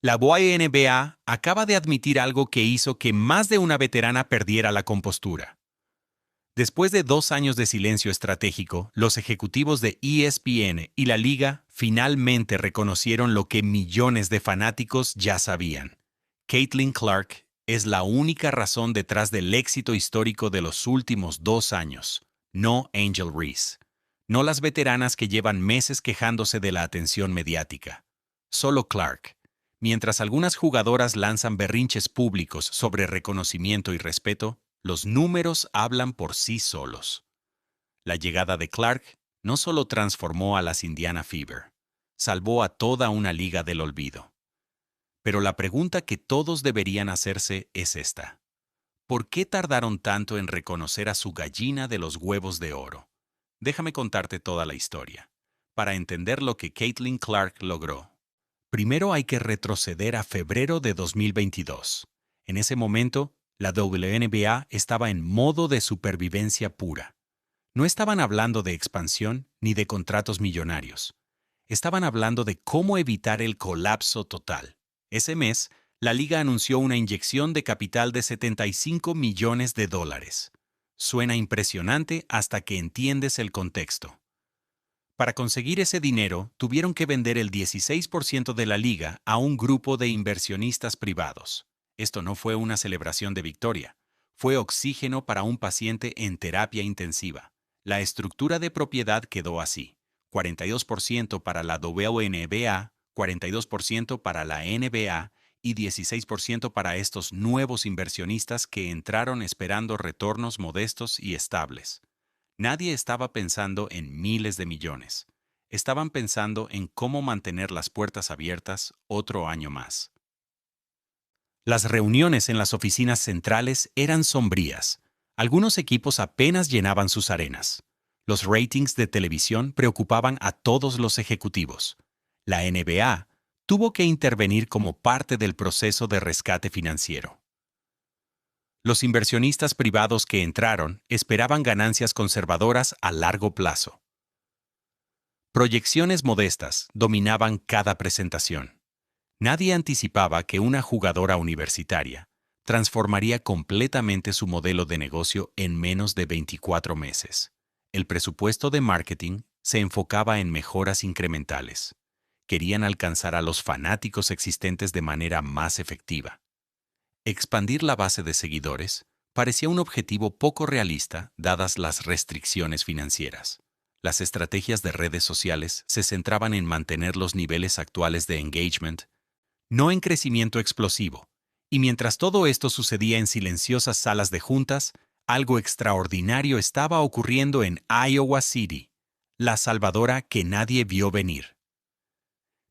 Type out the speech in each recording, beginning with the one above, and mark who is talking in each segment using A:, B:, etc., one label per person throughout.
A: La WNBA acaba de admitir algo que hizo que más de una veterana perdiera la compostura. Después de 2 años de silencio estratégico, los ejecutivos de ESPN y la liga finalmente reconocieron lo que millones de fanáticos ya sabían. Caitlin Clark es la única razón detrás del éxito histórico de los últimos 2 años, no Angel Reese. No las veteranas que llevan meses quejándose de la atención mediática. Solo Clark. Mientras algunas jugadoras lanzan berrinches públicos sobre reconocimiento y respeto, los números hablan por sí solos. La llegada de Clark no solo transformó a las Indiana Fever, salvó a toda una liga del olvido. Pero la pregunta que todos deberían hacerse es esta. ¿Por qué tardaron tanto en reconocer a su gallina de los huevos de oro? Déjame contarte toda la historia, para entender lo que Caitlin Clark logró. Primero hay que retroceder a febrero de 2022. En ese momento, la WNBA estaba en modo de supervivencia pura. No estaban hablando de expansión ni de contratos millonarios. Estaban hablando de cómo evitar el colapso total. Ese mes, la liga anunció una inyección de capital de $75 millones. Suena impresionante hasta que entiendes el contexto. Para conseguir ese dinero, tuvieron que vender el 16% de la liga a un grupo de inversionistas privados. Esto no fue una celebración de victoria. Fue oxígeno para un paciente en terapia intensiva. La estructura de propiedad quedó así. 42% para la WNBA, 42% para la NBA y 16% para estos nuevos inversionistas que entraron esperando retornos modestos y estables. Nadie estaba pensando en miles de millones. Estaban pensando en cómo mantener las puertas abiertas otro año más. Las reuniones en las oficinas centrales eran sombrías. Algunos equipos apenas llenaban sus arenas. Los ratings de televisión preocupaban a todos los ejecutivos. La NBA tuvo que intervenir como parte del proceso de rescate financiero. Los inversionistas privados que entraron esperaban ganancias conservadoras a largo plazo. Proyecciones modestas dominaban cada presentación. Nadie anticipaba que una jugadora universitaria transformaría completamente su modelo de negocio en menos de 24 meses. El presupuesto de marketing se enfocaba en mejoras incrementales. Querían alcanzar a los fanáticos existentes de manera más efectiva. Expandir la base de seguidores parecía un objetivo poco realista dadas las restricciones financieras. Las estrategias de redes sociales se centraban en mantener los niveles actuales de engagement, no en crecimiento explosivo. Y mientras todo esto sucedía en silenciosas salas de juntas, algo extraordinario estaba ocurriendo en Iowa City, la salvadora que nadie vio venir.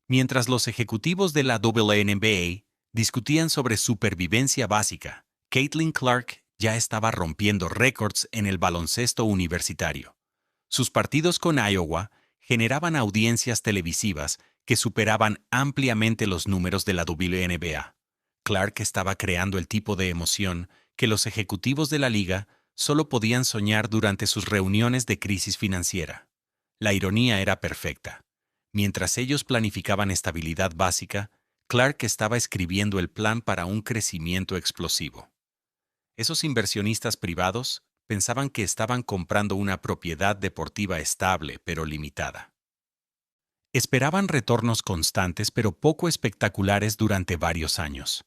A: Mientras los ejecutivos de la WNBA discutían sobre supervivencia básica, Caitlin Clark ya estaba rompiendo récords en el baloncesto universitario. Sus partidos con Iowa generaban audiencias televisivas que superaban ampliamente los números de la WNBA. Clark estaba creando el tipo de emoción que los ejecutivos de la liga solo podían soñar durante sus reuniones de crisis financiera. La ironía era perfecta. Mientras ellos planificaban estabilidad básica, Clark estaba escribiendo el plan para un crecimiento explosivo. Esos inversionistas privados pensaban que estaban comprando una propiedad deportiva estable pero limitada. Esperaban retornos constantes pero poco espectaculares durante varios años.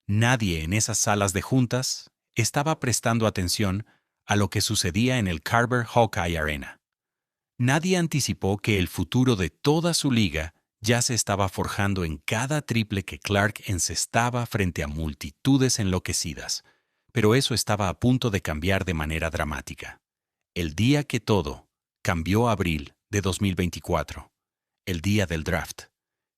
A: Nadie en esas salas de juntas estaba prestando atención a lo que sucedía en el Carver Hawkeye Arena. Nadie anticipó que el futuro de toda su liga ya se estaba forjando en cada triple que Clark encestaba frente a multitudes enloquecidas, pero eso estaba a punto de cambiar de manera dramática. El día que todo cambió, abril de 2024, el día del draft.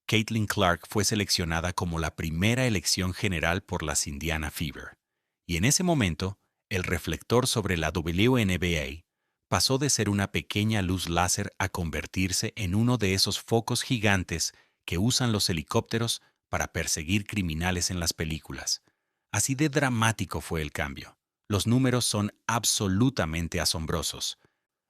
A: Caitlin Clark fue seleccionada como la primera elección general por las Indiana Fever, y en ese momento, el reflector sobre la WNBA pasó de ser una pequeña luz láser a convertirse en uno de esos focos gigantes que usan los helicópteros para perseguir criminales en las películas. Así de dramático fue el cambio. Los números son absolutamente asombrosos.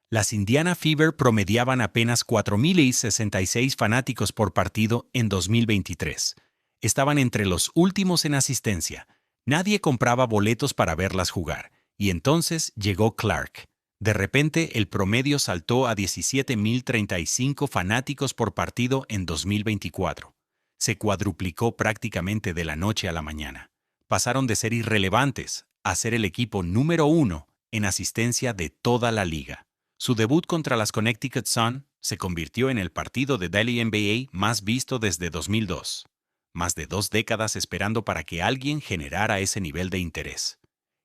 A: Las Indiana Fever promediaban apenas 4.066 fanáticos por partido en 2023. Estaban entre los últimos en asistencia. Nadie compraba boletos para verlas jugar. Y entonces llegó Clark. De repente, el promedio saltó a 17.035 fanáticos por partido en 2024. Se cuadruplicó prácticamente de la noche a la mañana. Pasaron de ser irrelevantes a ser el equipo número 1 en asistencia de toda la liga. Su debut contra las Connecticut Sun se convirtió en el partido de WNBA más visto desde 2002. Más de 2 décadas esperando para que alguien generara ese nivel de interés.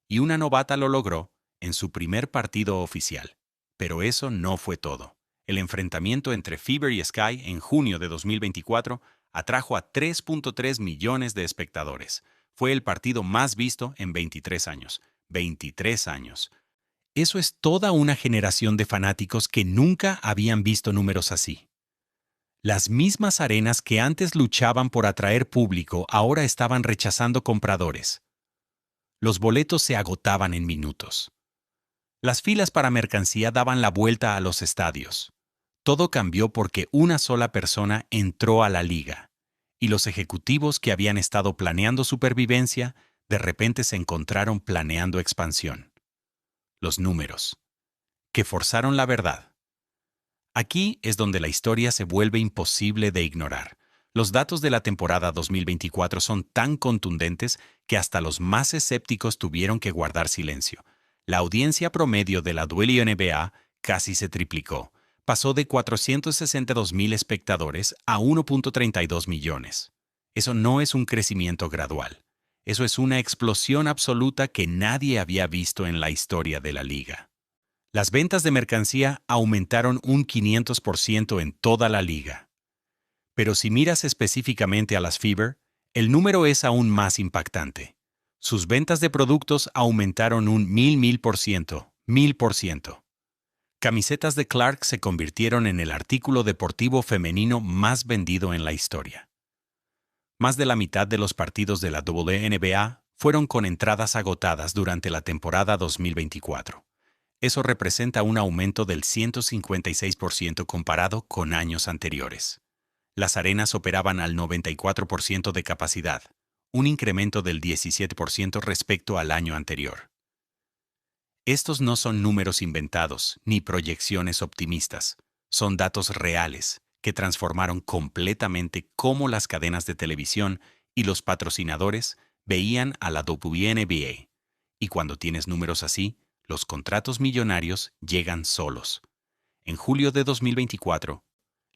A: Y una novata lo logró en su primer partido oficial. Pero eso no fue todo. El enfrentamiento entre Fever y Sky en junio de 2024 atrajo a 3.3 millones de espectadores. Fue el partido más visto en 23 años. 23 años. Eso es toda una generación de fanáticos que nunca habían visto números así. Las mismas arenas que antes luchaban por atraer público ahora estaban rechazando compradores. Los boletos se agotaban en minutos. Las filas para mercancía daban la vuelta a los estadios. Todo cambió porque una sola persona entró a la liga, y los ejecutivos que habían estado planeando supervivencia de repente se encontraron planeando expansión. Los números, que forzaron la verdad. Aquí es donde la historia se vuelve imposible de ignorar. Los datos de la temporada 2024 son tan contundentes que hasta los más escépticos tuvieron que guardar silencio. La audiencia promedio de la WNBA casi se triplicó. Pasó de 462,000 espectadores a 1.32 millones. Eso no es un crecimiento gradual. Eso es una explosión absoluta que nadie había visto en la historia de la liga. Las ventas de mercancía aumentaron un 500% en toda la liga. Pero si miras específicamente a las Fever, el número es aún más impactante. Sus ventas de productos aumentaron un 1000%. Camisetas de Clark se convirtieron en el artículo deportivo femenino más vendido en la historia. Más de la mitad de los partidos de la WNBA fueron con entradas agotadas durante la temporada 2024. Eso representa un aumento del 156% comparado con años anteriores. Las arenas operaban al 94% de capacidad, un incremento del 17% respecto al año anterior. Estos no son números inventados ni proyecciones optimistas, son datos reales que transformaron completamente cómo las cadenas de televisión y los patrocinadores veían a la WNBA. Y cuando tienes números así, los contratos millonarios llegan solos. En julio de 2024,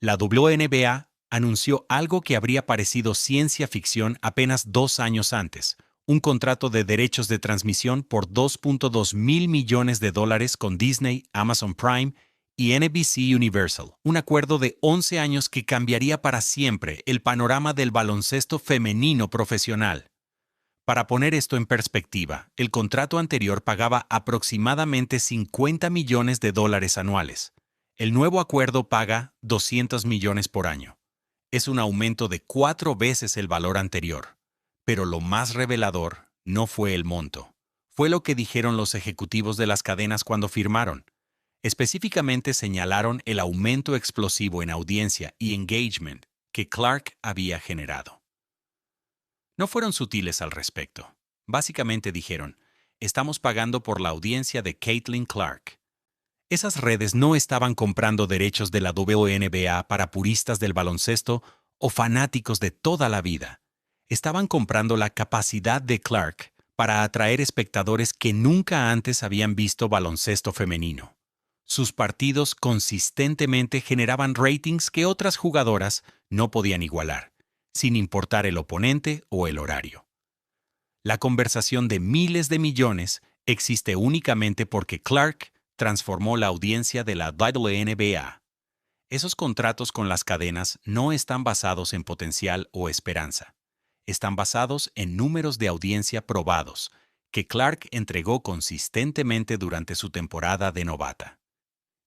A: la WNBA anunció algo que habría parecido ciencia ficción apenas 2 años antes, un contrato de derechos de transmisión por $2.2 mil millones con Disney, Amazon Prime y NBC Universal, un acuerdo de 11 años que cambiaría para siempre el panorama del baloncesto femenino profesional. Para poner esto en perspectiva, el contrato anterior pagaba aproximadamente $50 millones anuales. El nuevo acuerdo paga $200 millones por año. Es un aumento de 4 veces el valor anterior. Pero lo más revelador no fue el monto. Fue lo que dijeron los ejecutivos de las cadenas cuando firmaron. Específicamente señalaron el aumento explosivo en audiencia y engagement que Clark había generado. No fueron sutiles al respecto. Básicamente dijeron, estamos pagando por la audiencia de Caitlin Clark. Esas redes no estaban comprando derechos de la WNBA para puristas del baloncesto o fanáticos de toda la vida. Estaban comprando la capacidad de Clark para atraer espectadores que nunca antes habían visto baloncesto femenino. Sus partidos consistentemente generaban ratings que otras jugadoras no podían igualar, sin importar el oponente o el horario. La conversación de miles de millones existe únicamente porque Clark transformó la audiencia de la WNBA. Esos contratos con las cadenas no están basados en potencial o esperanza. Están basados en números de audiencia probados que Clark entregó consistentemente durante su temporada de novata.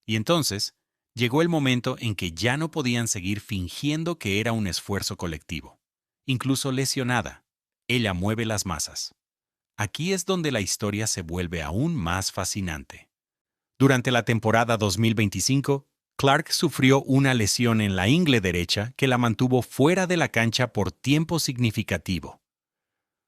A: Y entonces, llegó el momento en que ya no podían seguir fingiendo que era un esfuerzo colectivo. Incluso lesionada, ella mueve las masas. Aquí es donde la historia se vuelve aún más fascinante. Durante la temporada 2025, Clark sufrió una lesión en la ingle derecha que la mantuvo fuera de la cancha por tiempo significativo.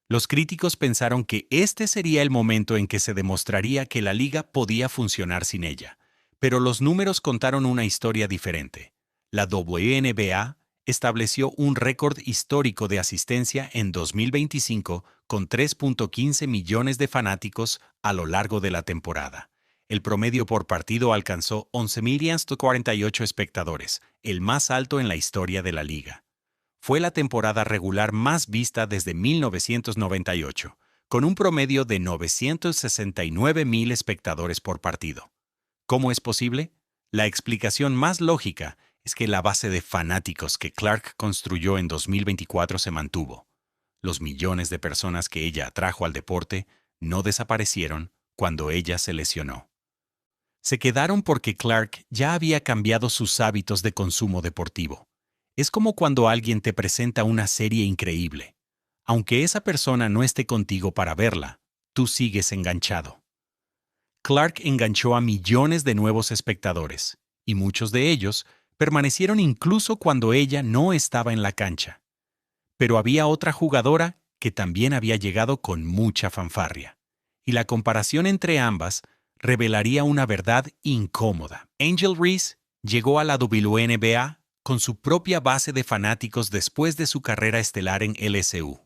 A: Los críticos pensaron que este sería el momento en que se demostraría que la liga podía funcionar sin ella, pero los números contaron una historia diferente. La WNBA estableció un récord histórico de asistencia en 2025 con 3.15 millones de fanáticos a lo largo de la temporada. El promedio por partido alcanzó 11.148 espectadores, el más alto en la historia de la liga. Fue la temporada regular más vista desde 1998, con un promedio de 969.000 espectadores por partido. ¿Cómo es posible? La explicación más lógica es que la base de fanáticos que Clark construyó en 2024 se mantuvo. Los millones de personas que ella atrajo al deporte no desaparecieron cuando ella se lesionó. Se quedaron porque Clark ya había cambiado sus hábitos de consumo deportivo. Es como cuando alguien te presenta una serie increíble. Aunque esa persona no esté contigo para verla, tú sigues enganchado. Clark enganchó a millones de nuevos espectadores, y muchos de ellos permanecieron incluso cuando ella no estaba en la cancha. Pero había otra jugadora que también había llegado con mucha fanfarria, y la comparación entre ambas revelaría una verdad incómoda. Angel Reese llegó a la WNBA con su propia base de fanáticos después de su carrera estelar en LSU.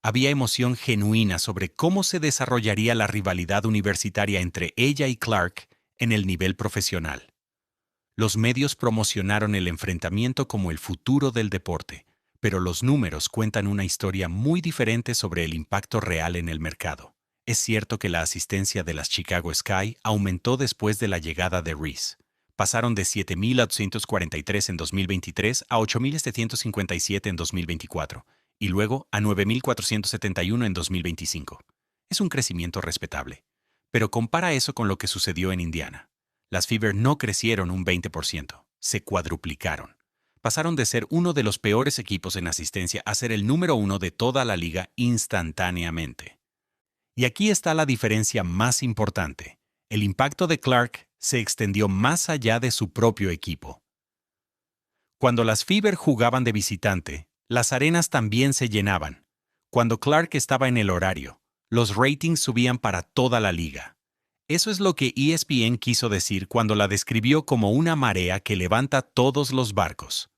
A: Había emoción genuina sobre cómo se desarrollaría la rivalidad universitaria entre ella y Clark en el nivel profesional. Los medios promocionaron el enfrentamiento como el futuro del deporte, pero los números cuentan una historia muy diferente sobre el impacto real en el mercado. Es cierto que la asistencia de las Chicago Sky aumentó después de la llegada de Reese. Pasaron de 7.843 en 2023 a 8.757 en 2024, y luego a 9.471 en 2025. Es un crecimiento respetable. Pero compara eso con lo que sucedió en Indiana. Las Fever no crecieron un 20%, se cuadruplicaron. Pasaron de ser uno de los peores equipos en asistencia a ser el número 1 de toda la liga instantáneamente. Y aquí está la diferencia más importante. El impacto de Clark se extendió más allá de su propio equipo. Cuando las Fever jugaban de visitante, las arenas también se llenaban. Cuando Clark estaba en el horario, los ratings subían para toda la liga. Eso es lo que ESPN quiso decir cuando la describió como una marea que levanta todos los barcos.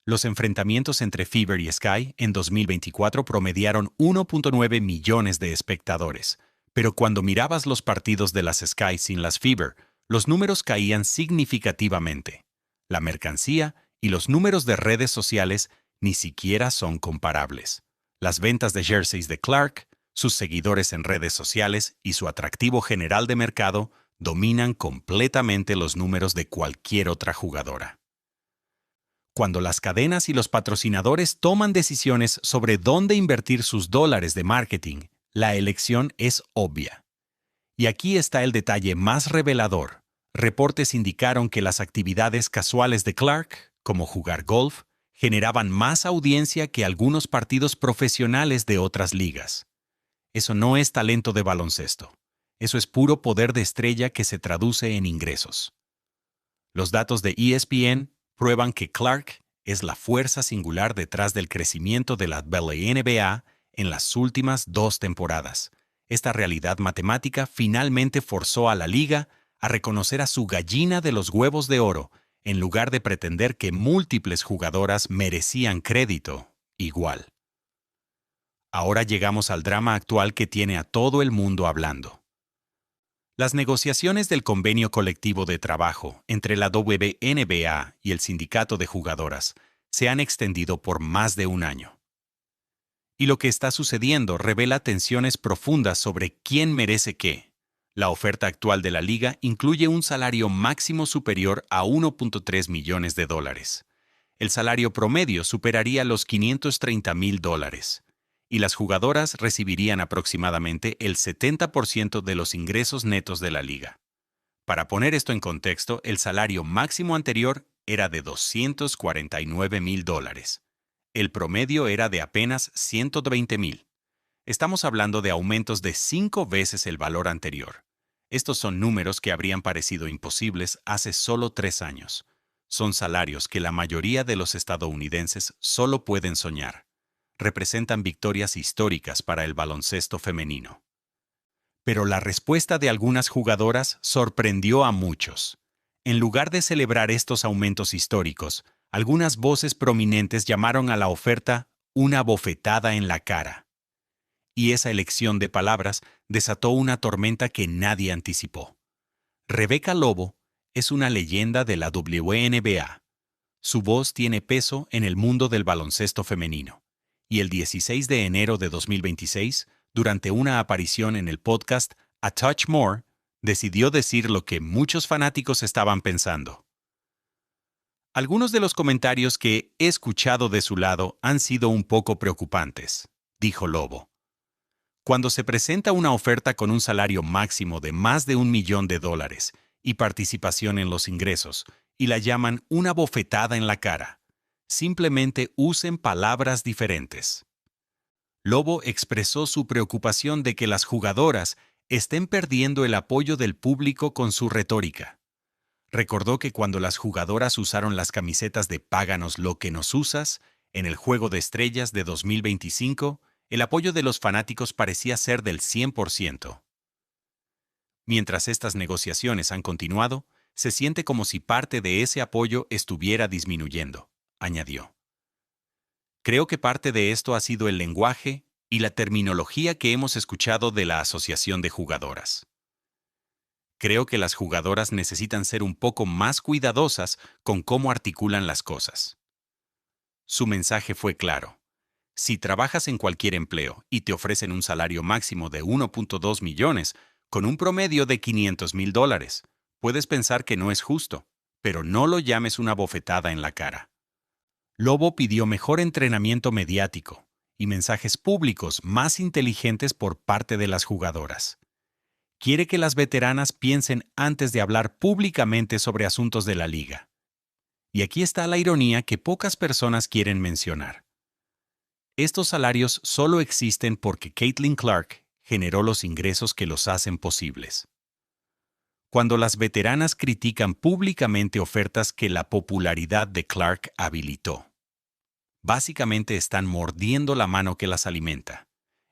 A: Los enfrentamientos entre Fever y Sky en 2024 promediaron 1.9 millones de espectadores, pero cuando mirabas los partidos de las Sky sin las Fever, los números caían significativamente. La mercancía y los números de redes sociales ni siquiera son comparables. Las ventas de jerseys de Clark, sus seguidores en redes sociales y su atractivo general de mercado dominan completamente los números de cualquier otra jugadora. Cuando las cadenas y los patrocinadores toman decisiones sobre dónde invertir sus dólares de marketing, la elección es obvia. Y aquí está el detalle más revelador. Reportes indicaron que las actividades casuales de Clark, como jugar golf, generaban más audiencia que algunos partidos profesionales de otras ligas. Eso no es talento de baloncesto. Eso es puro poder de estrella que se traduce en ingresos. Los datos de ESPN prueban que Clark es la fuerza singular detrás del crecimiento de la WNBA en las últimas 2 temporadas. Esta realidad matemática finalmente forzó a la liga a reconocer a su gallina de los huevos de oro, en lugar de pretender que múltiples jugadoras merecían crédito igual. Ahora llegamos al drama actual que tiene a todo el mundo hablando. Las negociaciones del convenio colectivo de trabajo entre la WNBA y el sindicato de jugadoras se han extendido por más de un año. Y lo que está sucediendo revela tensiones profundas sobre quién merece qué. La oferta actual de la liga incluye un salario máximo superior a 1.3 millones de dólares. El salario promedio superaría los $530,000. Y las jugadoras recibirían aproximadamente el 70% de los ingresos netos de la liga. Para poner esto en contexto, el salario máximo anterior era de $249,000. El promedio era de apenas $120,000. Estamos hablando de aumentos de 5 veces el valor anterior. Estos son números que habrían parecido imposibles hace solo 3 años. Son salarios que la mayoría de los estadounidenses solo pueden soñar. Representan victorias históricas para el baloncesto femenino. Pero la respuesta de algunas jugadoras sorprendió a muchos. En lugar de celebrar estos aumentos históricos, algunas voces prominentes llamaron a la oferta una bofetada en la cara. Y esa elección de palabras desató una tormenta que nadie anticipó. Rebecca Lobo es una leyenda de la WNBA. Su voz tiene peso en el mundo del baloncesto femenino. Y el 16 de enero de 2026, durante una aparición en el podcast A Touch More, decidió decir lo que muchos fanáticos estaban pensando. Algunos de los comentarios que he escuchado de su lado han sido un poco preocupantes, dijo Lobo. Cuando se presenta una oferta con un salario máximo de más de $1 millón y participación en los ingresos, y la llaman una bofetada en la cara, simplemente usen palabras diferentes. Lobo expresó su preocupación de que las jugadoras estén perdiendo el apoyo del público con su retórica. Recordó que cuando las jugadoras usaron las camisetas de Páganos lo que nos usas, en el Juego de Estrellas de 2025, el apoyo de los fanáticos parecía ser del 100%. Mientras estas negociaciones han continuado, se siente como si parte de ese apoyo estuviera disminuyendo, añadió. Creo que parte de esto ha sido el lenguaje y la terminología que hemos escuchado de la Asociación de Jugadoras. Creo que las jugadoras necesitan ser un poco más cuidadosas con cómo articulan las cosas. Su mensaje fue claro. Si trabajas en cualquier empleo y te ofrecen un salario máximo de 1.2 millones, con un promedio de $500,000, puedes pensar que no es justo, pero no lo llames una bofetada en la cara. Lobo pidió mejor entrenamiento mediático y mensajes públicos más inteligentes por parte de las jugadoras. Quiere que las veteranas piensen antes de hablar públicamente sobre asuntos de la liga. Y aquí está la ironía que pocas personas quieren mencionar. Estos salarios solo existen porque Caitlin Clark generó los ingresos que los hacen posibles. Cuando las veteranas critican públicamente ofertas que la popularidad de Clark habilitó, básicamente están mordiendo la mano que las alimenta.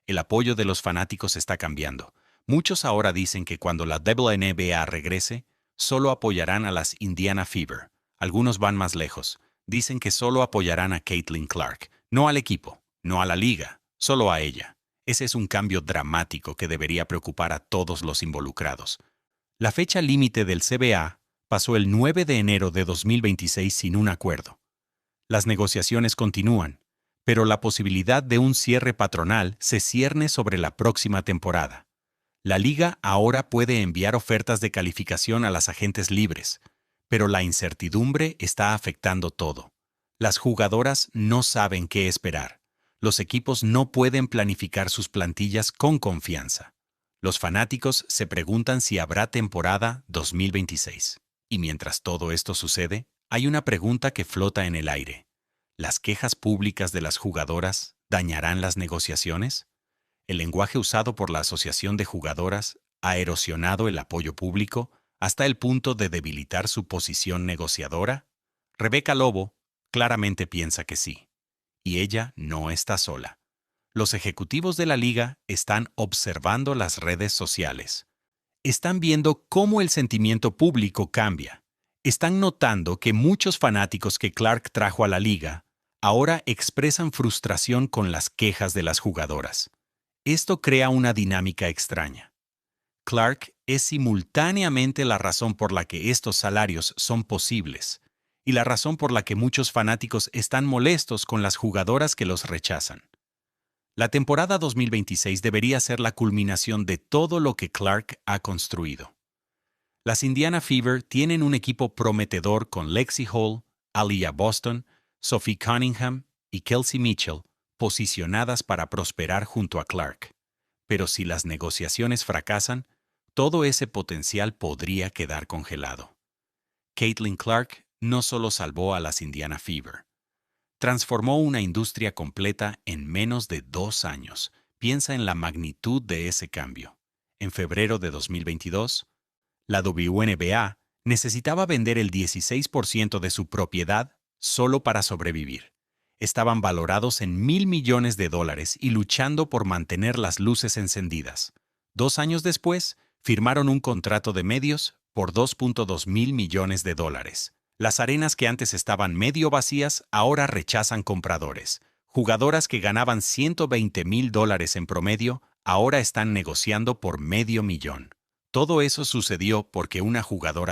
A: El apoyo de los fanáticos está cambiando. Muchos ahora dicen que cuando la WNBA regrese, solo apoyarán a las Indiana Fever. Algunos van más lejos. Dicen que solo apoyarán a Caitlin Clark, no al equipo. No a la liga, solo a ella. Ese es un cambio dramático que debería preocupar a todos los involucrados. La fecha límite del CBA pasó el 9 de enero de 2026 sin un acuerdo. Las negociaciones continúan, pero la posibilidad de un cierre patronal se cierne sobre la próxima temporada. La liga ahora puede enviar ofertas de calificación a las agentes libres, pero la incertidumbre está afectando todo. Las jugadoras no saben qué esperar. Los equipos no pueden planificar sus plantillas con confianza. Los fanáticos se preguntan si habrá temporada 2026. Y mientras todo esto sucede, hay una pregunta que flota en el aire. ¿Las quejas públicas de las jugadoras dañarán las negociaciones? El lenguaje usado por la Asociación de Jugadoras ha erosionado el apoyo público hasta el punto de debilitar su posición negociadora. Rebecca Lobo claramente piensa que sí. Y ella no está sola. Los ejecutivos de la liga están observando las redes sociales. Están viendo cómo el sentimiento público cambia. Están notando que muchos fanáticos que Clark trajo a la liga ahora expresan frustración con las quejas de las jugadoras. Esto crea una dinámica extraña. Clark es simultáneamente la razón por la que estos salarios son posibles y la razón por la que muchos fanáticos están molestos con las jugadoras que los rechazan. La temporada 2026 debería ser la culminación de todo lo que Clark ha construido. Las Indiana Fever tienen un equipo prometedor con Lexi Hall, Aliyah Boston, Sophie Cunningham y Kelsey Mitchell, posicionadas para prosperar junto a Clark. Pero si las negociaciones fracasan, todo ese potencial podría quedar congelado. Caitlin Clark no solo salvó a las Indiana Fever, transformó una industria completa en menos de 2 años. Piensa en la magnitud de ese cambio. en febrero de 2022, la WNBA necesitaba vender el 16% de su propiedad solo para sobrevivir. Estaban valorados en $1.000 millones y luchando por mantener las luces encendidas. 2 años después, firmaron un contrato de medios por $2.2 millones. Las arenas que antes estaban medio vacías ahora rechazan compradores. Jugadoras que ganaban $120.000 en promedio ahora están negociando por $500,000. Todo eso sucedió porque una jugadora